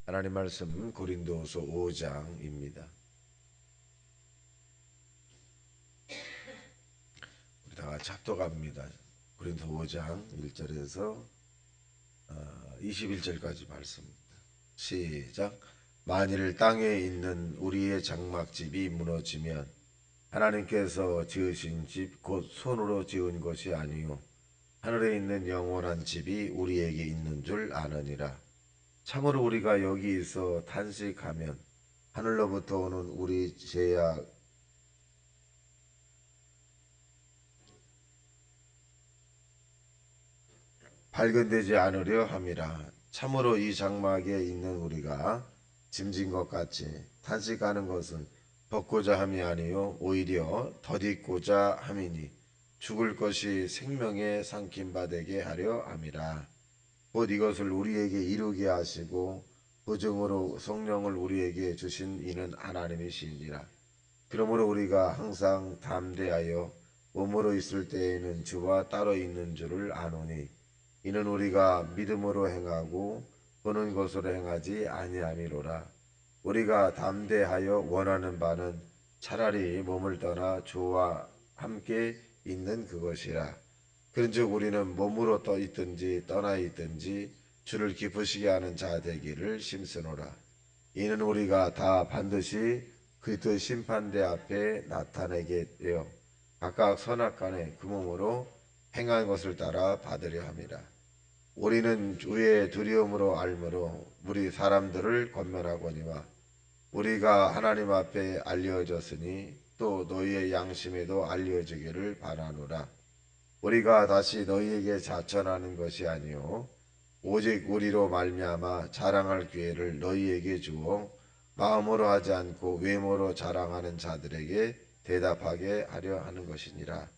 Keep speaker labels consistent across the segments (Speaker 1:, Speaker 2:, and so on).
Speaker 1: 하나님 말씀 고린도후서 5장입니다. 우리 다 같이 합독합니다. 고린도 5장 1절에서 21절까지 말씀입니다. 시작. 만일 땅에 있는 우리의 장막집이 무너지면 하나님께서 지으신 집 곧 손으로 지은 것이 아니요 하늘에 있는 영원한 집이 우리에게 있는 줄 아느니라. 참으로 우리가 여기서 탄식하면 하늘로부터 오는 우리 죄악 발견되지 않으려 함이라. 참으로 이 장막에 있는 우리가 짐진 것 같이 탄식하는 것은 벗고자 함이 아니요 오히려 덧입고자 함이니 죽을 것이 생명에 삼킴 받게 하려 함이라. 곧 이것을 우리에게 이루게 하시고 보증으로 성령을 우리에게 주신 이는 하나님이시니라. 그러므로 우리가 항상 담대하여 몸으로 있을 때에는 주와 따로 있는 줄을 아노니 이는 우리가 믿음으로 행하고 보는 것으로 행하지 아니함이로라. 우리가 담대하여 원하는 바는 차라리 몸을 떠나 주와 함께 있는 그것이라. 그런즉 우리는 몸으로 떠 있든지 떠나 있든지 주를 기쁘시게 하는 자 되기를 심쓰노라. 이는 우리가 다 반드시 그리스도의 심판대 앞에 나타내게 되어 각각 선악간에 그 몸으로 행한 것을 따라 받으려 함이라. 우리는 주의 두려움으로 알므로 우리 사람들을 권면하거니와 우리가 하나님 앞에 알려졌으니 또 너희의 양심에도 알려지기를 바라노라. 우리가 다시 너희에게 자천하는 것이 아니요 오직 우리로 말미암아 자랑할 기회를 너희에게 주어 마음으로 하지 않고 외모로 자랑하는 자들에게 대답하게 하려 하는 것이니라.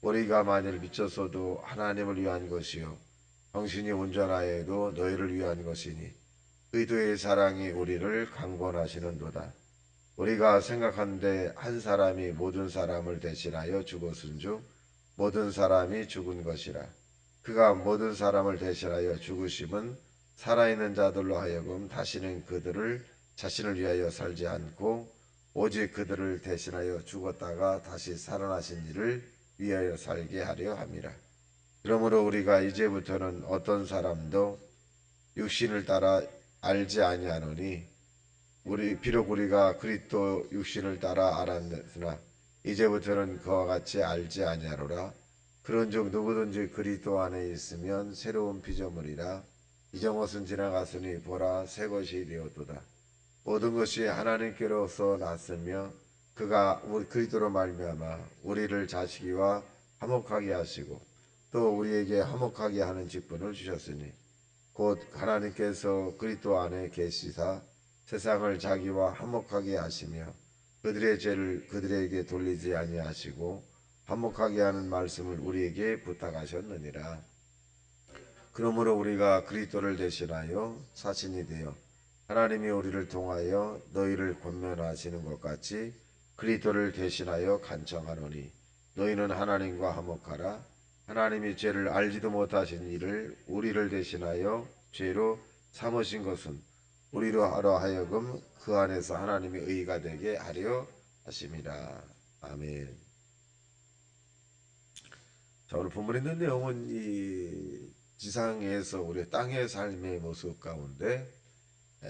Speaker 1: 우리가 만일 미쳤어도 하나님을 위한 것이요 정신이 온전하여도 너희를 위한 것이니 의도의 사랑이 우리를 강권하시는도다. 우리가 생각한데 한 사람이 모든 사람을 대신하여 죽었은즉 모든 사람이 죽은 것이라. 그가 모든 사람을 대신하여 죽으심은 살아있는 자들로 하여금 다시는 그들을 자신을 위하여 살지 않고 오직 그들을 대신하여 죽었다가 다시 살아나신 이를 위하여 살게 하려 함이라. 그러므로 우리가 이제부터는 어떤 사람도 육신을 따라 알지 아니하노니 비록 우리가 그리스도 육신을 따라 알았으나 이제부터는 그와 같이 알지 아니하노라. 그런즉 누구든지 그리스도 안에 있으면 새로운 피조물이라. 이전 것은 지나갔으니 보라 새 것이 되었도다. 모든 것이 하나님께로서 났으며 그가 우리 그리스도로 말미암아 우리를 자식이와 화목하게 하시고 또 우리에게 화목하게 하는 직분을 주셨으니 곧 하나님께서 그리스도 안에 계시사 세상을 자기와 화목하게 하시며 그들의 죄를 그들에게 돌리지 아니하시고 화목하게 하는 말씀을 우리에게 부탁하셨느니라. 그러므로 우리가 그리스도를 대신하여 사신이 되어 하나님이 우리를 통하여 너희를 권면하시는 것 같이 그리스도를 대신하여 간청하노니 너희는 하나님과 화목하라. 하나님이 죄를 알지도 못하신 이를 우리를 대신하여 죄로 삼으신 것은 우리로 하러 하여금 그 안에서 하나님의 의가 되게 하려 하심이라. 아멘. 자, 오늘 본문에 있는 내용은 이 지상에서 우리 땅의 삶의 모습 가운데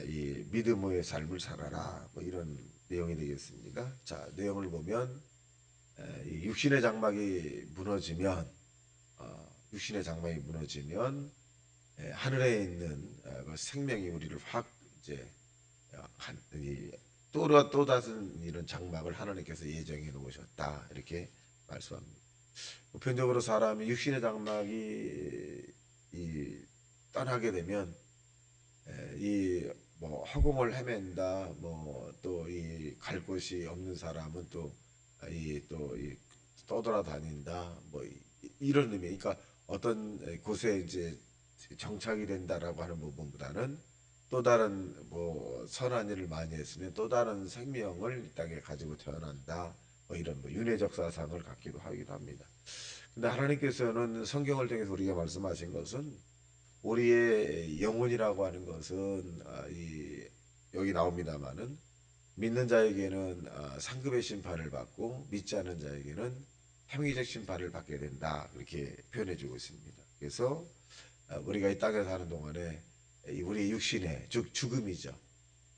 Speaker 1: 이 믿음의 삶을 살아라 뭐 이런 내용이 되겠습니다. 자, 내용을 보면 이 육신의 장막이 무너지면 육신의 장막이 무너지면 하늘에 있는 그 생명이 우리를 확 이제 또 다른 이런 장막을 하나님께서 예정해 놓으셨다 이렇게 말씀합니다. 보편적으로 사람이 육신의 장막이 떠나게 되면 이 뭐 허공을 헤맨다 뭐 또 이 갈 곳이 없는 사람은 또 이 떠돌아다닌다 뭐 이런 의미. 그러니까 어떤 곳에 이제 정착이 된다라고 하는 부분보다는 또 다른 뭐 선한 일을 많이 했으면 또 다른 생명을 이 땅에 가지고 태어난다 뭐 이런 뭐 윤회적 사상을 갖기도 하기도 합니다. 근데 하나님께서는 성경을 통해서 우리가 말씀하신 것은 우리의 영혼이라고 하는 것은 이 여기 나옵니다마는 믿는 자에게는 상급의 심판을 받고 믿지 않는 자에게는 행위적 심판을 받게 된다. 그렇게 표현해주고 있습니다. 그래서 우리가 이 땅에 사는 동안에 우리 육신의 즉 죽음이죠.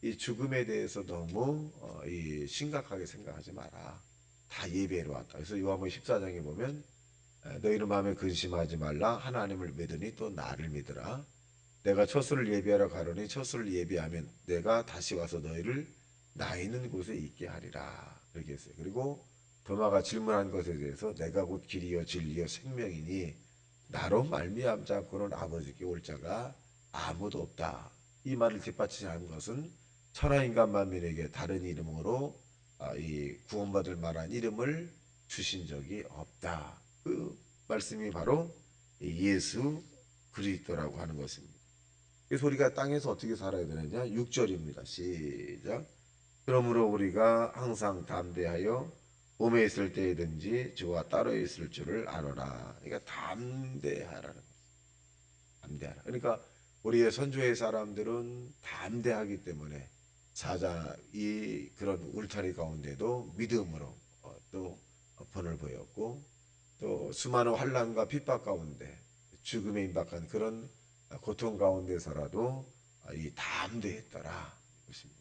Speaker 1: 이 죽음에 대해서 너무 이 심각하게 생각하지 마라. 다 예배로 왔다. 그래서 요한복음 14장에 보면 너희는 마음에 근심하지 말라. 하나님을 믿으니 또 나를 믿으라. 내가 처소를 예비하러 가려니 처소를 예비하면 내가 다시 와서 너희를 나 있는 곳에 있게 하리라. 그렇게 했어요. 그리고 도마가 질문한 것에 대해서 내가 곧 길이요 진리요 생명이니 나로 말미암지 않고는 아버지께 올 자가 아무도 없다. 이 말을 뒷받침한 것은 천하인간 만민에게 다른 이름으로 이 구원받을 만한 이름을 주신 적이 없다. 그 말씀이 바로 예수 그리스도라고 하는 것입니다. 그래서 우리가 땅에서 어떻게 살아야 되느냐? 6절입니다. 시작. 그러므로 우리가 항상 담대하여 몸에 있을 때이든지 주와 따로 있을 줄을 알아라. 그러니까 담대하라는 거죠. 담대하라. 그러니까 우리의 선조의 사람들은 담대하기 때문에 사자 이 그런 울타리 가운데도 믿음으로 또 본을 보였고 또 수많은 환난과 핍박 가운데 죽음에 임박한 그런 고통 가운데서라도 이 담대했더라 것입니다.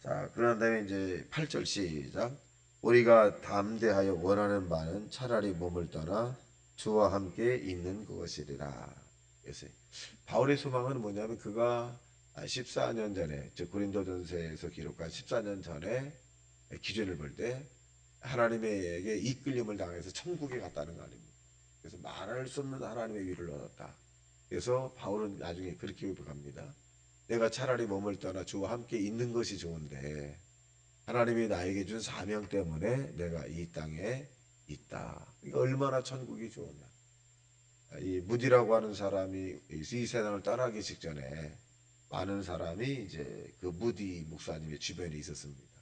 Speaker 1: 자, 그런 다음에 이제 8절 시작. 우리가 담대하여 원하는 바는 차라리 몸을 떠나 주와 함께 있는 것이리라. 그래서 바울의 소망은 뭐냐면 그가 14년 전에 즉 고린도전서에서 기록한 14년 전에 기준을 볼 때 하나님에게 이끌림을 당해서 천국에 갔다는 거 아닙니까? 그래서 말할 수 없는 하나님의 위를 얻었다. 그래서 바울은 나중에 그렇게 고백합니다. 내가 차라리 몸을 떠나 주와 함께 있는 것이 좋은데 하나님이 나에게 준 사명 때문에 내가 이 땅에 있다. 그러니까 얼마나 천국이 좋으냐. 이 무디라고 하는 사람이 이 세상을 떠나기 직전에 많은 사람이 이제 그 무디 목사님의 주변에 있었습니다.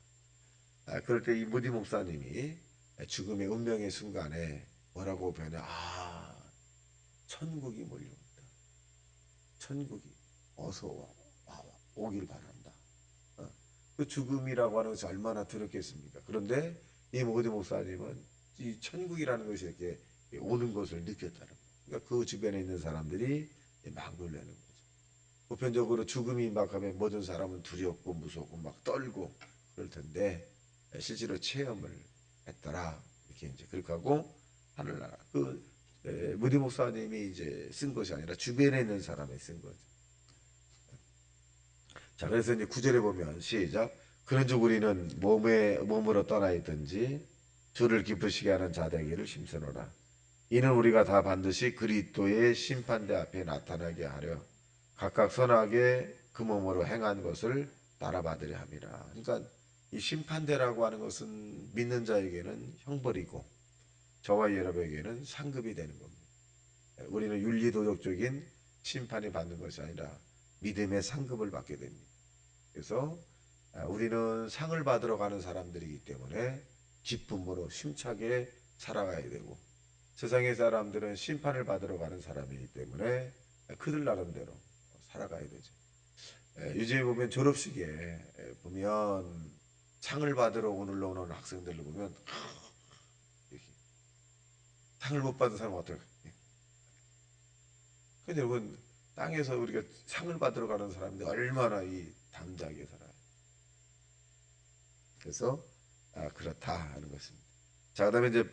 Speaker 1: 그럴 때 이 무디 목사님이 죽음의 운명의 순간에 뭐라고 변해? 천국이 몰려온다. 천국이 어서 오길 바란다. 그 죽음이라고 하는 것이 얼마나 두렵겠습니까? 그런데 이 모디 목사님은 이 천국이라는 것이 이렇게 오는 것을 느꼈다는 거예요. 그러니까 그 주변에 있는 사람들이 막 놀라는 거죠. 보편적으로 죽음이 임박하면 모든 사람은 두렵고 무섭고 막 떨고 그럴 텐데 실제로 체험을 했더라. 이렇게 이제 그렇게 하고 하늘나라 무디 목사님이 이제 쓴 것이 아니라 주변에 있는 사람이 쓴 거죠. 자, 그래서 이제 구절에 보면 시작. 그런즉 우리는 몸으로 떠나 있든지 주를 기쁘시게 하는 자 되기를 힘쓰노라. 이는 우리가 다 반드시 그리스도의 심판대 앞에 나타나게 하려 각각 선하게 그 몸으로 행한 것을 따라받으려 함이라. 그러니까 이 심판대라고 하는 것은 믿는 자에게는 형벌이고 저와 여러분에게는 상급이 되는 겁니다. 우리는 윤리도덕적인 심판이 받는 것이 아니라 믿음의 상급을 받게 됩니다. 그래서 우리는 상을 받으러 가는 사람들이기 때문에 기쁨으로 힘차게 살아가야 되고 세상의 사람들은 심판을 받으러 가는 사람이기 때문에 그들 나름대로 살아가야 되죠. 요즘에 보면 졸업식에 보면 상을 받으러 오늘로 오는 학생들을 보면 이렇게 상을 못 받은 사람은 어떨까? 근데 여러분 땅에서 우리가 상을 받으러 가는 사람인데 얼마나 이 담대하게 살아요. 그래서 그렇다 하는 것입니다. 자, 그다음에 이제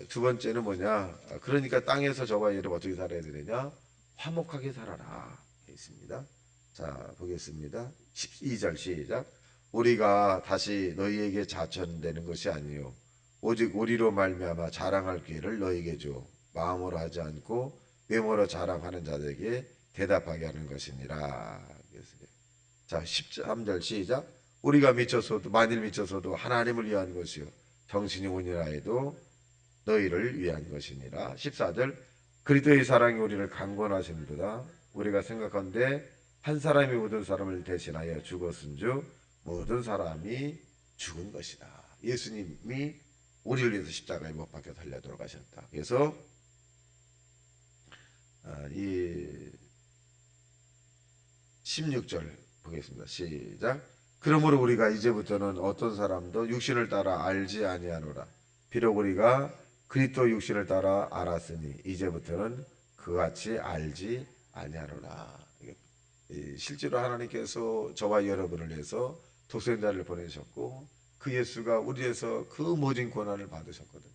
Speaker 1: 두 번째는 뭐냐? 그러니까 땅에서 저와 여러분 어떻게 살아야 되느냐? 화목하게 살아라. 있습니다. 자, 보겠습니다. 12절 시작. 우리가 다시 너희에게 자천되는 것이 아니요 오직 우리로 말미암아 자랑할 기회를 너희에게 줘 마음으로 하지 않고 외모로 자랑하는 자들에게 대답하게 하는 것이니라. 자, 13절 시작. 우리가 미쳐서도 만일 미쳐서도 하나님을 위한 것이요 정신이 온이라 해도 너희를 위한 것이니라. 14절 그리스도의 사랑이 우리를 강권하시는도다. 우리가 생각한데 한 사람이 모든 사람을 대신하여 죽었은즉 모든 사람이 죽은 것이다. 예수님이 우리를 위해서 십자가에 못 박혀 달려 돌아가셨다. 그래서 이 16절 보겠습니다. 시작. 그러므로 우리가 이제부터는 어떤 사람도 육신을 따라 알지 아니하노라. 비록 우리가 그리스도 육신을 따라 알았으니 이제부터는 그같이 알지 아니하노라. 실제로 하나님께서 저와 여러분을 위해서 독생자를 보내셨고 그 예수가 우리에서 그 모진 고난을 받으셨거든요.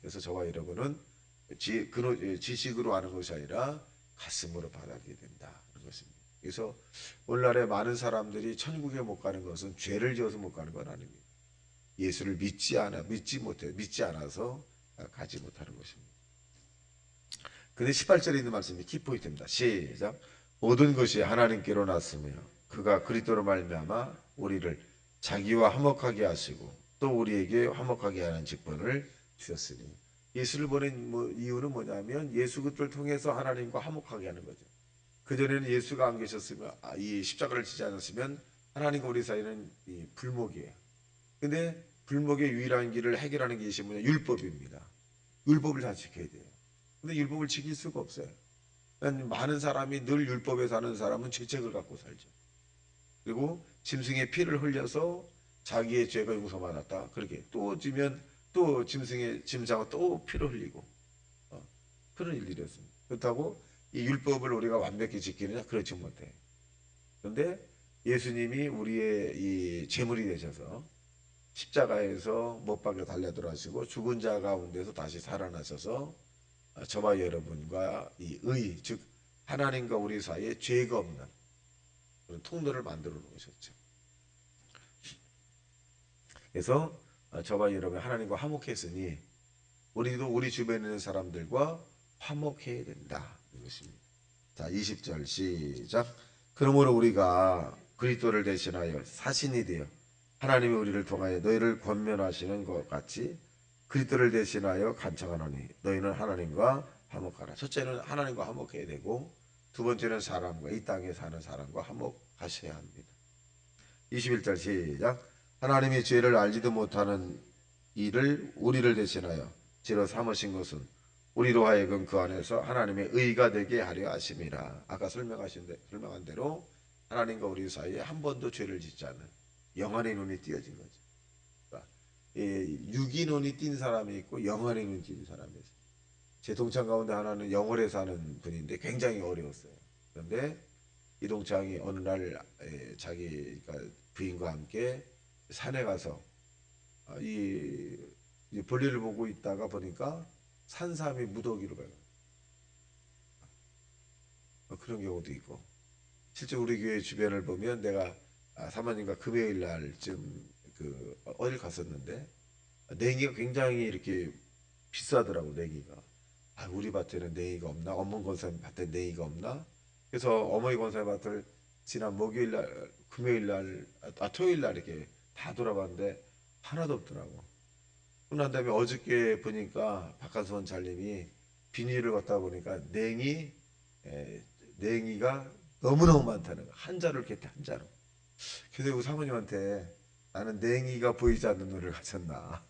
Speaker 1: 그래서 저와 여러분은 지식으로 아는 것이 아니라 가슴으로 받아들여야 된다. 그런 것입니다. 그래서 오늘날에 많은 사람들이 천국에 못 가는 것은 죄를 지어서 못 가는 건 아닙니다. 예수를 믿지 않아서 가지 못하는 것입니다. 근데 18절에 있는 말씀이 키포인트입니다. 시작. 모든 것이 하나님께로 났으며 그가 그리스도로 말미암아 우리를 자기와 화목하게 하시고 또 우리에게 화목하게 하는 직분을 주셨으니 예수를 보낸 이유는 뭐냐면 예수 그리스도를 통해서 하나님과 화목하게 하는 거죠. 그전에는 예수가 안 계셨으면 이 십자가를 지지 않았으면 하나님과 우리 사이는 이 불목이에요. 근데 불목의 유일한 길을 해결하는 것이 뭐냐? 율법입니다. 율법을 다 지켜야 돼요. 근데 율법을 지킬 수가 없어요. 많은 사람이 늘 율법에 사는 사람은 죄책을 갖고 살죠. 그리고 짐승의 피를 흘려서 자기의 죄가 용서받았다. 그렇게 또 지면 또 짐승하고 또 피를 흘리고 그런 일들이었습니다. 그렇다고 이 율법을 우리가 완벽히 지키느냐? 그렇지 못해. 그런데 예수님이 우리의 이 제물이 되셔서 십자가에서 못 박혀 달려 들어가시고 죽은 자 가운데서 다시 살아나셔서 저와 여러분과 이 의, 즉 하나님과 우리 사이에 죄가 없는 그런 통로를 만들어 놓으셨죠. 그래서 저와 여러분 하나님과 화목했으니 우리도 우리 주변에 있는 사람들과 화목해야 된다. 이것입니다. 자, 20절 시작. 그러므로 우리가 그리스도를 대신하여 사신이 되어 하나님이 우리를 통하여 너희를 권면하시는 것 같이 그리스도를 대신하여 간청하노니 너희는 하나님과 화목하라. 첫째는 하나님과 화목해야 되고 두 번째는 사람과 이 땅에 사는 사람과 화목하셔야 합니다. 21절 시작. 하나님이 죄를 알지도 못하는 이를 우리를 대신하여 죄로 삼으신 것은 우리로 하여금 그 안에서 하나님의 의가 되게 하려 하심이라. 아까 설명한 대로 하나님과 우리 사이에 한 번도 죄를 짓지 않는 영원의 눈이 띄어진 거죠. 그러니까 육이 눈이 띈 사람이 있고 영원의 눈이 띈 사람이 있어요. 제 동창 가운데 하나는 영월에 사는 분인데 굉장히 어려웠어요. 그런데 이 동창이 어느 날 자기 부인과 함께 산에 가서 이 볼일을 보고 있다가 보니까 산삼이 무더기로 가요. 그런 경우도 있고 실제 우리 교회 주변을 보면 내가 사모님과 금요일 날쯤 어딜 갔었는데 냉이가 굉장히 이렇게 비싸더라고. 냉이가 우리 밭에는 냉이가 없나? 어머니 권사님 밭에 냉이가 없나? 그래서 어머니 권사님 밭을 지난 목요일 날 금요일 날 토요일 날 이렇게 다 돌아봤는데 하나도 없더라고. 그런 다음에 어저께 보니까 박한선 장님이 비닐을 갖다 보니까 냉이가 너무너무 많다는 거야. 한 자루 이렇게 한 자루. 그래서 우리 사모님한테 나는 냉이가 보이지 않는 눈을 가졌나.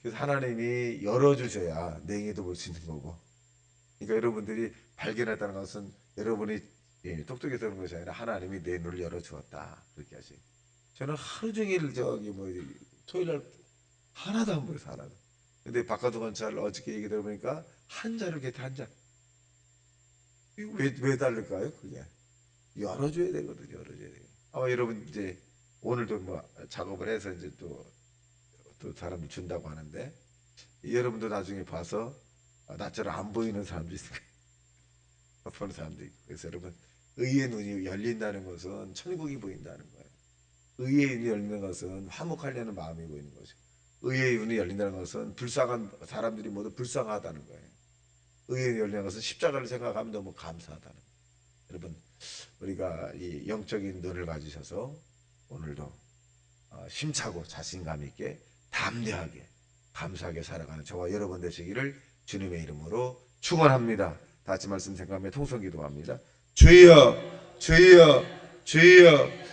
Speaker 1: 그래서 하나님이 열어주셔야 냉이도 볼 수 있는 거고. 그러니까 여러분들이 발견했다는 것은 여러분이 똑똑해서 그런 것이 아니라 하나님이 내 눈을 열어주었다. 그렇게 하시. 저는 하루 종일 토요일 날 하나도 안 보여서 하나도. 근데 바깥 관찰을 어저께 얘기 들어보니까 한 자루 이렇게 한 자. 왜 다를까요? 그게 열어줘야 되거든요. 열어줘야 돼요. 아마 여러분 이제 오늘도 작업을 해서 이제 또 사람들 준다고 하는데 여러분도 나중에 봐서 나처럼 안 보이는 사람도 있을 거예요. 보는 사람도 있고. 그래서 여러분 의의 눈이 열린다는 것은 천국이 보인다는 거예요. 의의 눈이 열리는 것은 화목하려는 마음이 보이는 것이고 의의 눈이 열린다는 것은 불쌍한 사람들이 모두 불쌍하다는 거예요. 의의 눈이 열리는 것은 십자가를 생각하면 너무 감사하다는 거예요. 여러분 우리가 이 영적인 눈을 가지셔서 오늘도 힘차고 자신감 있게 담대하게 감사하게 살아가는 저와 여러분 되시기를 주님의 이름으로 축원합니다. 다 같이 말씀 생각하며 통성 기도합니다. 주여 주여 주여